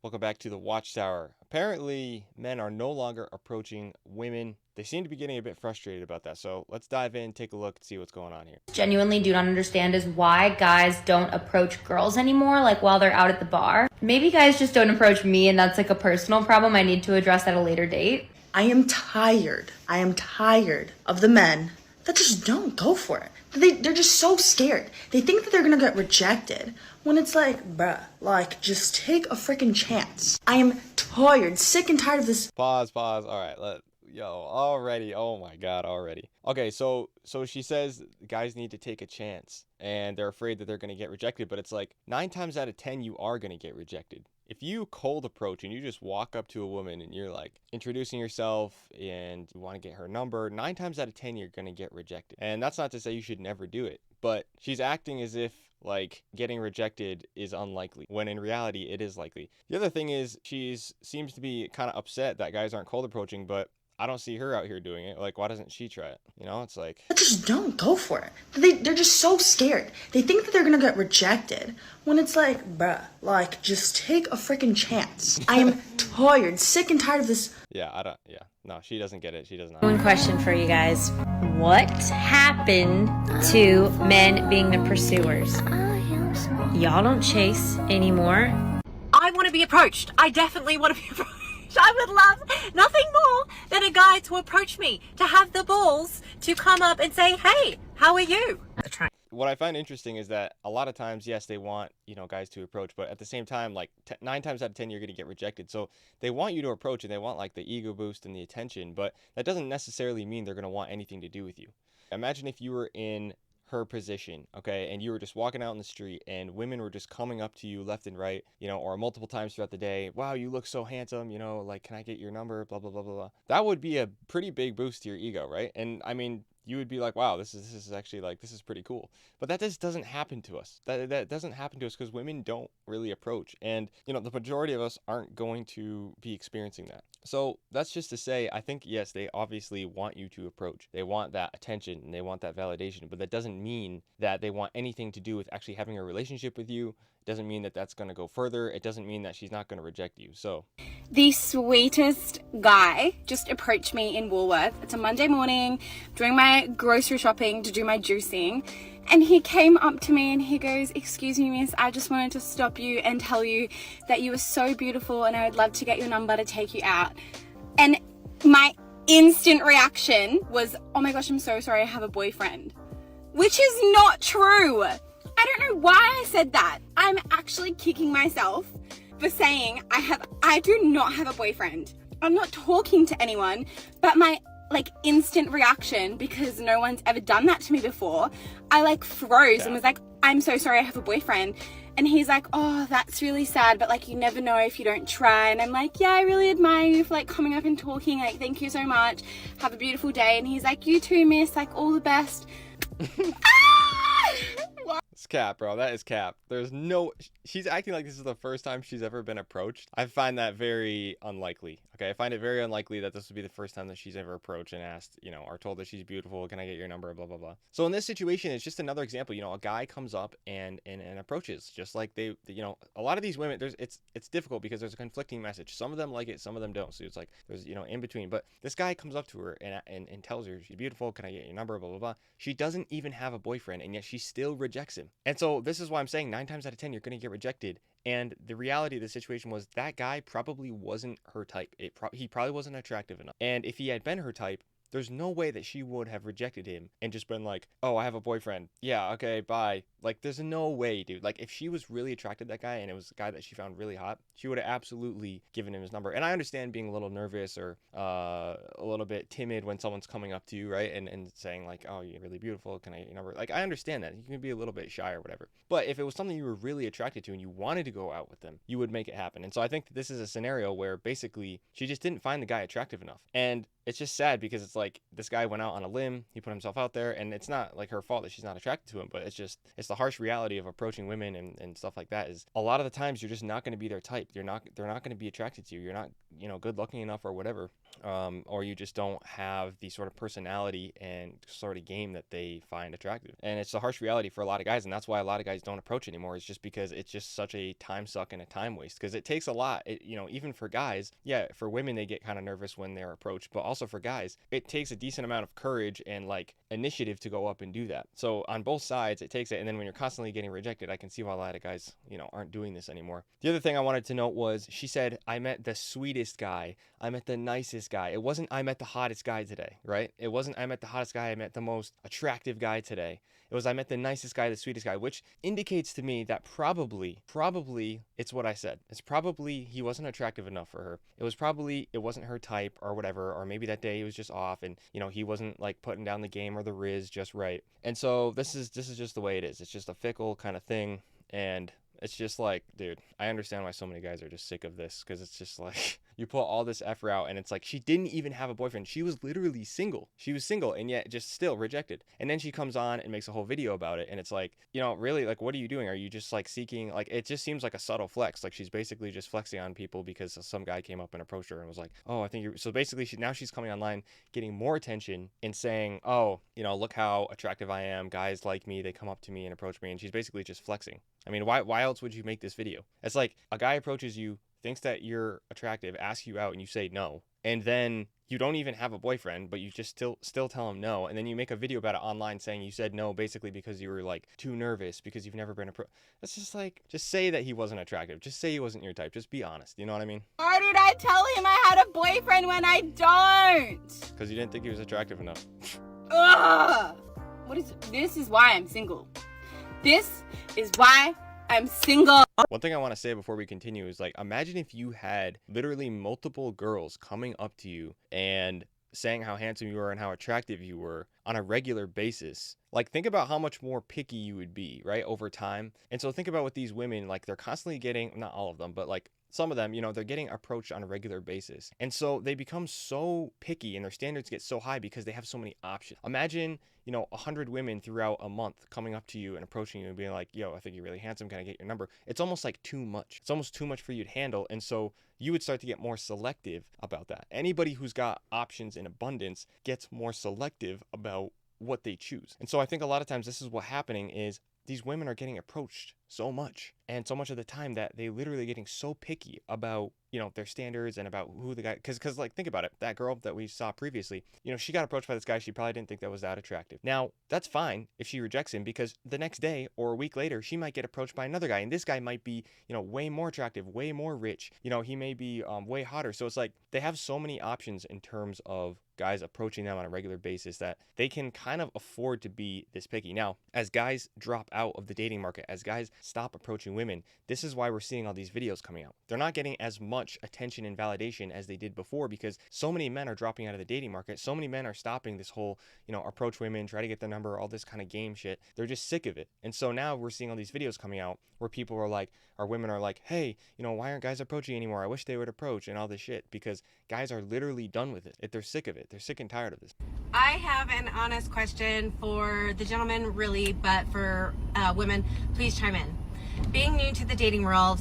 Welcome back to the Watchtower. Apparently, men are no longer approaching women. They seem to be getting a bit frustrated about that. So let's dive in, take a look, and see what's going on here. Genuinely do not understand is why guys don't approach girls anymore, like while they're out at the bar. Maybe guys just don't approach me, and that's like a personal problem I need to address at a later date. I am tired of the men that just don't go for it. They're just so scared. They think that they're gonna get rejected when it's like, bruh, like, just take a freaking chance. I am tired, sick and tired of this. Pause. All right, already. Oh my God, already. Okay, so she says guys need to take a chance and they're afraid that they're going to get rejected, but it's like 9 times out of 10 you are going to get rejected. If you cold approach and you just walk up to a woman and you're like introducing yourself and you want to get her number, 9 times out of 10 you're going to get rejected. And that's not to say you should never do it, but she's acting as if like getting rejected is unlikely when in reality it is likely. The other thing is seems to be kind of upset that guys aren't cold approaching, but I don't see her out here doing it. Like, why doesn't she try it? You know, it's like, Just don't go for it. They're just so scared. They think that they're gonna get rejected when it's like, bruh, like, just take a freaking chance. I am tired, sick and tired of this. No, she doesn't get it. She does not. One question for you guys. What happened to men being the pursuers? Y'all don't chase anymore. I want to be approached. I definitely want to be approached. I would love nothing more than a guy to approach me, to have the balls to come up and say, hey, how are you? What I find interesting is that a lot of times, yes, they want, guys to approach, but at the same time, like 9 times out of 10, you're going to get rejected. So they want you to approach and they want like the ego boost and the attention, but that doesn't necessarily mean they're going to want anything to do with you. Imagine if you were in her position, okay, and you were just walking out in the street and women were just coming up to you left and right, or multiple times throughout the day. Wow, you look so handsome, like, can I get your number? Blah, blah, blah, blah, blah. That would be a pretty big boost to your ego, right? And I mean, you would be like, wow, this is actually like, this is pretty cool. But that just doesn't happen to us. That doesn't happen to us because women don't really approach. And, the majority of us aren't going to be experiencing that. So that's just to say, I think, yes, they obviously want you to approach. They want that attention and they want that validation, but that doesn't mean that they want anything to do with actually having a relationship with you. It doesn't mean that that's going to go further. It doesn't mean that she's not going to reject you. So the sweetest guy just approached me in Woolworth. It's a Monday morning, doing my grocery shopping to do my juicing. And he came up to me and he goes, excuse me, miss, I just wanted to stop you and tell you that you are so beautiful and I would love to get your number to take you out. And my instant reaction was, oh my gosh, I'm so sorry, I have a boyfriend. Which is not true. I don't know why I said that. I'm actually kicking myself for saying I do not have a boyfriend. I'm not talking to anyone, but my instant reaction, because no one's ever done that to me before, I froze and was like, I'm so sorry, I have a boyfriend. And he's like, oh, that's really sad, but you never know if you don't try. And I'm like, yeah, I really admire you for coming up and talking, thank you so much, have a beautiful day. And he's like, you too, miss, all the best. It's cap, bro. That is cap. She's acting like this is the first time she's ever been approached. I find that very unlikely. Okay, I find it very unlikely that this would be the first time that she's ever approached and asked, or told that she's beautiful, can I get your number, blah, blah, blah. So in this situation, it's just another example. A guy comes up and approaches, just like a lot of these women, it's difficult because there's a conflicting message. Some of them like it, some of them don't. So it's like, there's, in between. But this guy comes up to her and tells her she's beautiful, can I get your number, blah, blah, blah. She doesn't even have a boyfriend, and yet she still rejects him. And so this is why I'm saying 9 times out of 10, you're going to get rejected. And the reality of the situation was that guy probably wasn't her type. He probably wasn't attractive enough. And if he had been her type, there's no way that she would have rejected him and just been like, oh, I have a boyfriend. Yeah, okay, bye. There's no way, dude. If she was really attracted to that guy and it was a guy that she found really hot, she would have absolutely given him his number. And I understand being a little nervous or a little bit timid when someone's coming up to you, right? And saying oh, you're really beautiful, can I get your number? I understand that. You can be a little bit shy or whatever. But if it was something you were really attracted to and you wanted to go out with them, you would make it happen. And so I think this is a scenario where basically she just didn't find the guy attractive enough. And it's just sad because it's like this guy went out on a limb, he put himself out there, and it's not like her fault that she's not attracted to him, but it's the harsh reality of approaching women and stuff like that is a lot of the times you're just not going to be their type. They're not going to be attracted to you. You're not, good looking enough or whatever. Or you just don't have the sort of personality and sort of game that they find attractive. And it's a harsh reality for a lot of guys, and that's why a lot of guys don't approach anymore. It's just because it's just such a time suck and a time waste, because it takes a lot. Even for guys, yeah, for women they get kind of nervous when they're approached, but also for guys, it takes a decent amount of courage and like initiative to go up and do that. So on both sides, it takes it. And then when you're constantly getting rejected, I can see why a lot of guys, aren't doing this anymore. The other thing I wanted to note was she said, I met the sweetest guy. I met the nicest guy. It wasn't I met the hottest guy today, right? It wasn't I met the hottest guy. I met the most attractive guy today. It was I met the nicest guy, the sweetest guy, which indicates to me that probably it's what I said. It's probably he wasn't attractive enough for her. It wasn't her type or whatever, or maybe that day he was just off and, he wasn't like putting down the game or the riz just right. And so this is just the way it is. It's just a fickle kind of thing. And it's just like, dude, I understand why so many guys are just sick of this, because it's just like you put all this effort out and it's like she didn't even have a boyfriend. She was literally single. She was single and yet just still rejected. And then she comes on and makes a whole video about it. And it's like, really, like, what are you doing? Are you just like seeking, like, it just seems like a subtle flex. Like she's basically just flexing on people because some guy came up and approached her and was like, oh, I think you're, so basically now she's coming online, getting more attention and saying, oh, look how attractive I am. Guys like me, they come up to me and approach me. And she's basically just flexing. I mean, why else would you make this video? It's like a guy approaches you, thinks that you're attractive, asks you out, and you say no. And then you don't even have a boyfriend, but you just still tell him no. And then you make a video about it online saying you said no basically because you were like too nervous because you've never been approached. That's just like, just say that he wasn't attractive. Just say he wasn't your type. Just be honest. You know what I mean? Why did I tell him I had a boyfriend when I don't? Because you didn't think he was attractive enough. Ugh! This is why I'm single. This is why I'm single. One thing I want to say before we continue is, like, imagine if you had literally multiple girls coming up to you and saying how handsome you were and how attractive you were on a regular basis. Like, think about how much more picky you would be, right, over time. And so think about what these women, like, they're constantly getting, not all of them, but like some of them, they're getting approached on a regular basis. And so they become so picky and their standards get so high because they have so many options. Imagine, 100 women throughout a month coming up to you and approaching you and being like, yo, I think you're really handsome. Can I get your number? It's almost like too much. It's almost too much for you to handle. And so you would start to get more selective about that. Anybody who's got options in abundance gets more selective about what they choose. And so I think a lot of times this is what's happening is these women are getting approached so much and so much of the time that they literally getting so picky about, their standards and about who the guy, because like, think about it. That girl that we saw previously, she got approached by this guy. She probably didn't think that was that attractive. Now, that's fine if she rejects him, because the next day or a week later, she might get approached by another guy. And this guy might be, way more attractive, way more rich. He may be way hotter. So it's like they have so many options in terms of guys approaching them on a regular basis that they can kind of afford to be this picky. Now, as guys drop out of the dating market, as guys stop approaching women, this is why we're seeing all these videos coming out. They're not getting as much attention and validation as they did before, because so many men are dropping out of the dating market. So many men are stopping this whole, approach women, try to get their number, all this kind of game shit. They're just sick of it. And so now we're seeing all these videos coming out where people are like, or women are like, hey, why aren't guys approaching anymore? I wish they would approach, and all this shit, because guys are literally done with it. They're sick of it. They're sick and tired of this. I have an honest question for the gentlemen, really, but for women, please chime in. Being new to the dating world,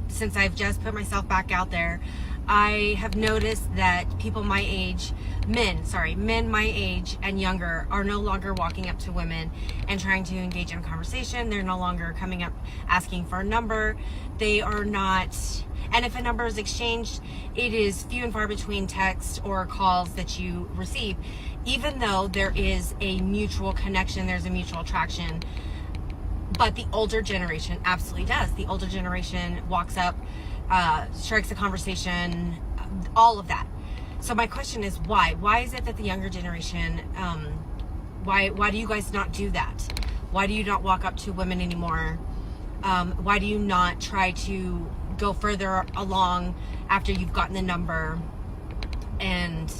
since I've just put myself back out there, I have noticed that people my age, men my age and younger, are no longer walking up to women and trying to engage in a conversation. They're no longer coming up asking for a number. They are not, and if a number is exchanged, it is few and far between texts or calls that you receive, even though there is a mutual connection, there's a mutual attraction. But the older generation absolutely does. The older generation walks up, strikes a conversation, all of that. So my question is, why? Why is it that the younger generation, why do you guys not do that? Why do you not walk up to women anymore? Why do you not try to go further along after you've gotten the number and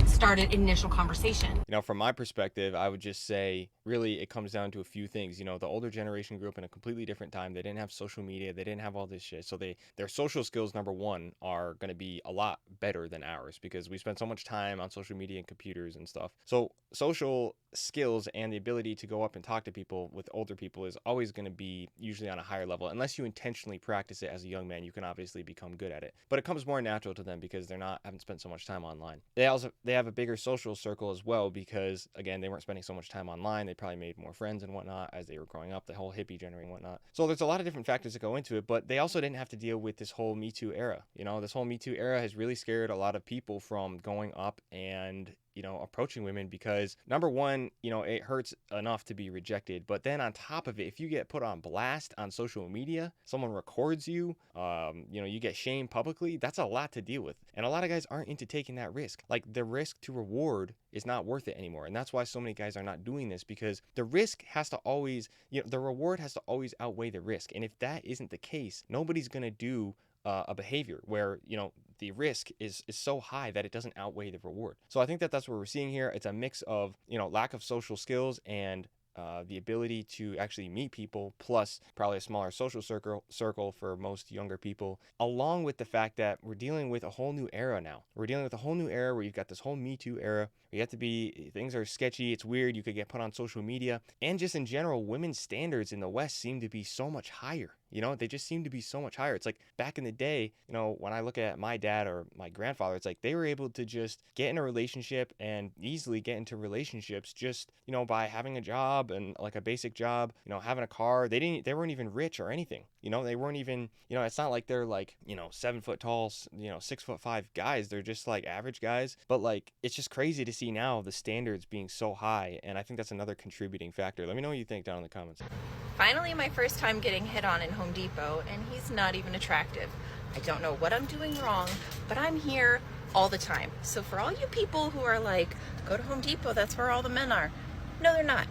start an initial conversation? From my perspective, I would just say really it comes down to a few things. You know, the older generation grew up in a completely different time. They didn't have social media. They didn't have all this shit. So their social skills, number one, are going to be a lot better than ours because we spend so much time on social media and computers and stuff. So social skills and the ability to go up and talk to people with older people is always going to be usually on a higher level. Unless you intentionally practice it as a young man, you can obviously become good at it. But it comes more natural to them because they're not haven't spent so much time online. They have a bigger social circle as well because again, they weren't spending so much time online. They probably made more friends and whatnot as they were growing up, the whole hippie generation and whatnot. So there's a lot of different factors that go into it, but they also didn't have to deal with this whole Me Too era. You know, this whole Me Too era has really scared a lot of people from going up and approaching women because number one, it hurts enough to be rejected. But then on top of it, if you get put on blast on social media, someone records you, you get shamed publicly, that's a lot to deal with. And a lot of guys aren't into taking that risk. Like the risk to reward is not worth it anymore. And that's why so many guys are not doing this because the risk has to always, the reward has to always outweigh the risk. And if that isn't the case, nobody's going to do a behavior where the risk is so high that it doesn't outweigh the reward. So I think that's what we're seeing here. It's a mix of lack of social skills and the ability to actually meet people, plus probably a smaller social circle for most younger people, along with the fact that we're dealing with a whole new era now. We're dealing with a whole new era where you've got this whole Me Too era. You have to be, things are sketchy, it's weird, you could get put on social media, and just in general, women's standards in the West seem to be so much higher. They just seem to be so much higher. It's like back in the day, when I look at my dad or my grandfather, it's like they were able to just get in a relationship and easily get into relationships just, by having a job and like a basic job, having a car. They weren't even rich or anything. They weren't even, it's not like they're like, 7 foot tall, 6'5" guys. They're just like average guys. But like, it's just crazy to see now the standards being so high. And I think that's another contributing factor. Let me know what you think down in the comments. Finally, my first time getting hit on in Home Depot, and he's not even attractive. I don't know what I'm doing wrong, but I'm here all the time. So for all you people who are like, go to Home Depot, that's where all the men are. No, they're not.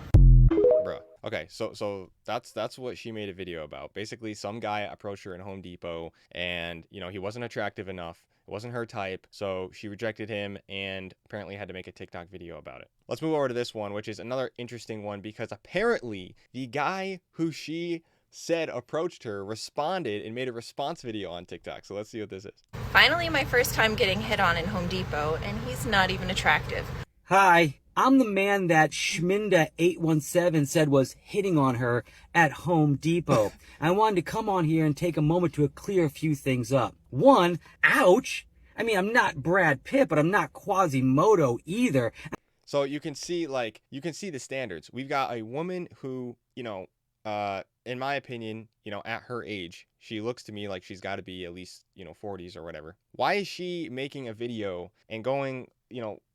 Bruh. Okay, so that's what she made a video about. Basically, some guy approached her in Home Depot, and he wasn't attractive enough. It wasn't her type, so she rejected him and apparently had to make a TikTok video about it. Let's move over to this one, which is another interesting one because apparently the guy who she said approached her responded and made a response video on TikTok. So let's see what this is. Finally, my first time getting hit on in Home Depot, and he's not even attractive. Hi, I'm the man that Schminda817 said was hitting on her at Home Depot. I wanted to come on here and take a moment to clear a few things up. One, ouch! I mean, I'm not Brad Pitt, but I'm not Quasimodo either. So you can see the standards. We've got a woman who, in my opinion, at her age, she looks to me like she's got to be at least, 40s or whatever. Why is she making a video and going,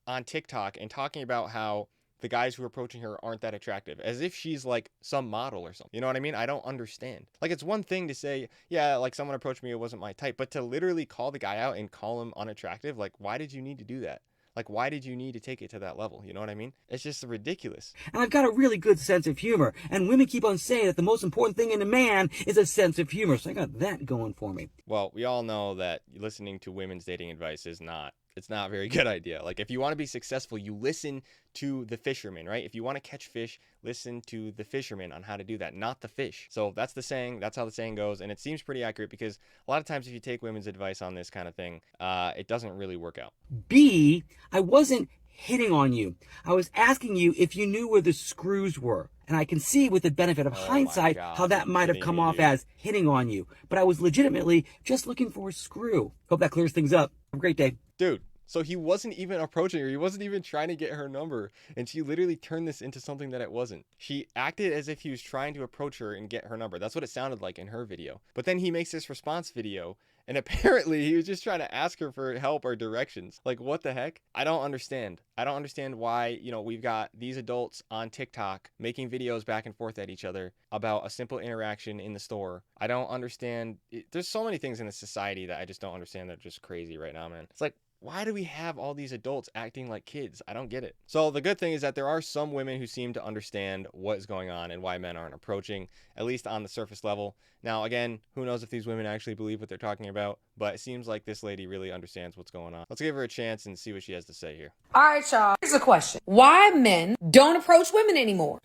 on TikTok and talking about how the guys who are approaching her aren't that attractive, as if she's like some model or something? You know what I mean? I don't understand. Like, it's one thing to say, yeah, like someone approached me, it wasn't my type, but to literally call the guy out and call him unattractive, like, why did you need to do that? Like, why did you need to take it to that level? You know what I mean? It's just ridiculous. And I've got a really good sense of humor. And women keep on saying that the most important thing in a man is a sense of humor. So I got that going for me. Well, we all know that listening to women's dating advice is not a very good idea. Like, if you want to be successful, you listen to the fisherman, right? If you want to catch fish, listen to the fisherman on how to do that, not the fish. So that's the saying. That's how the saying goes. And it seems pretty accurate because a lot of times if you take women's advice on this kind of thing, it doesn't really work out. B, I wasn't hitting on you. I was asking you if you knew where the screws were. And I can see with the benefit of hindsight how that might have come off as hitting on you. But I was legitimately just looking for a screw. Hope that clears things up. Have a great day. Dude, so he wasn't even approaching her. He wasn't even trying to get her number. And she literally turned this into something that it wasn't. She acted as if he was trying to approach her and get her number. That's what it sounded like in her video. But then he makes this response video, and apparently he was just trying to ask her for help or directions. Like, what the heck? I don't understand. I don't understand why, we've got these adults on TikTok making videos back and forth at each other about a simple interaction in the store. I don't understand. There's so many things in this society that I just don't understand that are just crazy right now, man. It's like, why do we have all these adults acting like kids? I don't get it. So the good thing is that there are some women who seem to understand what is going on and why men aren't approaching, at least on the surface level. Now, again, who knows if these women actually believe what they're talking about, but it seems like this lady really understands what's going on. Let's give her a chance and see what she has to say here. All right, y'all. Here's a question. Why men don't approach women anymore?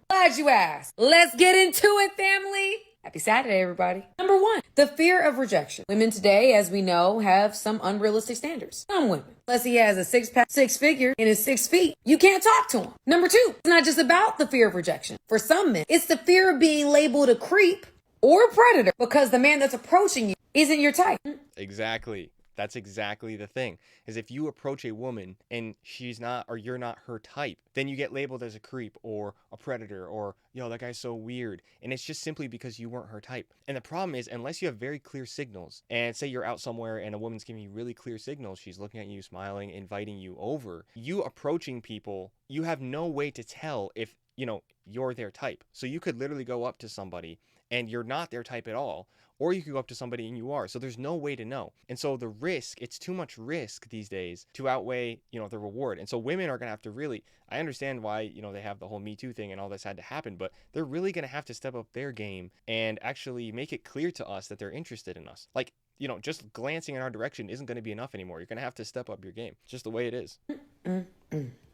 Glad you asked. Let's get into it, family. Happy Saturday, everybody. Number 1, the fear of rejection. Women today, as we know, have some unrealistic standards. Some women. Unless he has a 6-pack, 6 figure, and is 6 feet, you can't talk to him. Number 2, it's not just about the fear of rejection. For some men, it's the fear of being labeled a creep or a predator because the man that's approaching you isn't your type. Exactly. That's exactly the thing, is if you approach a woman and she's not, or you're not her type, then you get labeled as a creep or a predator or, yo, that guy's so weird. And it's just simply because you weren't her type. And the problem is, unless you have very clear signals, and say you're out somewhere and a woman's giving you really clear signals, she's looking at you, smiling, inviting you over, you approaching people, you have no way to tell if, you're their type. So you could literally go up to somebody and you're not their type at all, or you could go up to somebody and you are. So there's no way to know. And so the risk, it's too much risk these days to outweigh, the reward. And so women are going to have to really, I understand why, they have the whole Me Too thing and all this had to happen, but they're really going to have to step up their game and actually make it clear to us that they're interested in us. Like, just glancing in our direction isn't going to be enough anymore. You're going to have to step up your game. It's just the way it is.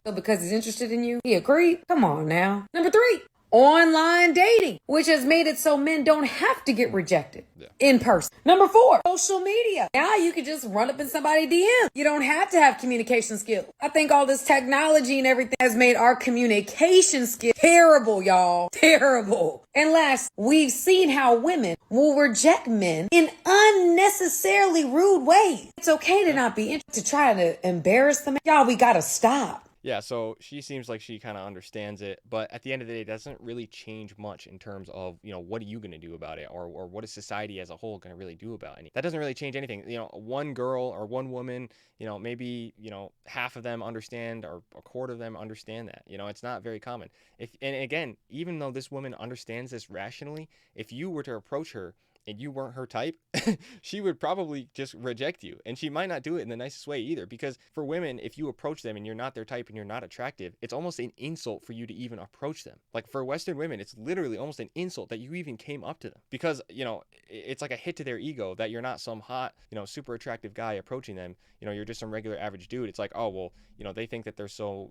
So because he's interested in you, he a creep? Come on now. Number 3, online dating, which has made it so men don't have to get rejected in person. Number 4, social media. Now you can just run up in somebody's DM. You don't have to have communication skills. I think all this technology and everything has made our communication skills terrible, y'all. Terrible. And last, we've seen how women will reject men in unnecessarily rude ways. It's okay to not be interested, to try to embarrass them. Y'all, we gotta stop. Yeah, so she seems like she kind of understands it, but at the end of the day, it doesn't really change much in terms of, what are you going to do about it, or what is society as a whole going to really do about it? That doesn't really change anything. One girl or one woman, maybe, half of them understand, or a quarter of them understand that. It's not very common. And again, even though this woman understands this rationally, if you were to approach her and you weren't her type, she would probably just reject you. And she might not do it in the nicest way either, because for women, if you approach them and you're not their type and you're not attractive, it's almost an insult for you to even approach them. Like for Western women, it's literally almost an insult that you even came up to them, because, it's like a hit to their ego that you're not some hot, super attractive guy approaching them. You're just some regular average dude. It's like, oh, well, they think that they're so,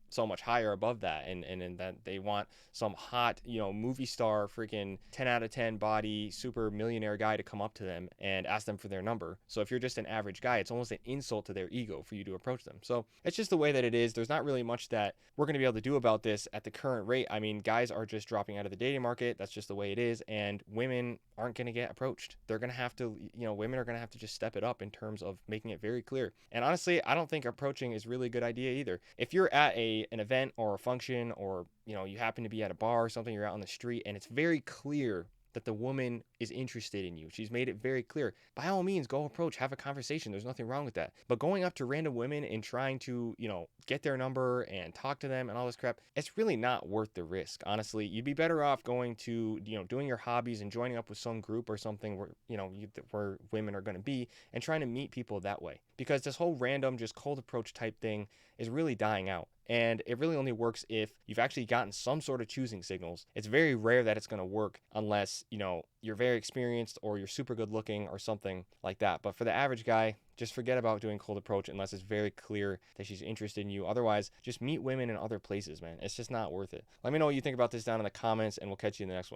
so much higher above that, and that they want some hot, movie star, freaking 10 out of 10 body, super millionaire guy to come up to them and ask them for their number. So if you're just an average guy, it's almost an insult to their ego for you to approach them. So it's just the way that it is. There's not really much that we're going to be able to do about this at the current rate. I mean, guys are just dropping out of the dating market. That's just the way it is. And women aren't going to get approached. They're going to have to, women are going to have to just step it up in terms of making it very clear. And honestly, I don't think approaching is really a good idea either. If you're at an event or a function, or you happen to be at a bar or something, you're out on the street and it's very clear that the woman is interested in you, she's made it very clear, by all means, go approach, have a conversation. There's nothing wrong with that. But going up to random women and trying to get their number and talk to them and all this crap, it's really not worth the risk. Honestly, you'd be better off going to doing your hobbies and joining up with some group or something where where women are going to be, and trying to meet people that way, because this whole random just cold approach type thing is really dying out. And it really only works if you've actually gotten some sort of choosing signals. It's very rare that it's going to work unless, you're very experienced or you're super good looking or something like that. But for the average guy, just forget about doing cold approach unless it's very clear that she's interested in you. Otherwise, just meet women in other places, man. It's just not worth it. Let me know what you think about this down in the comments, and we'll catch you in the next one.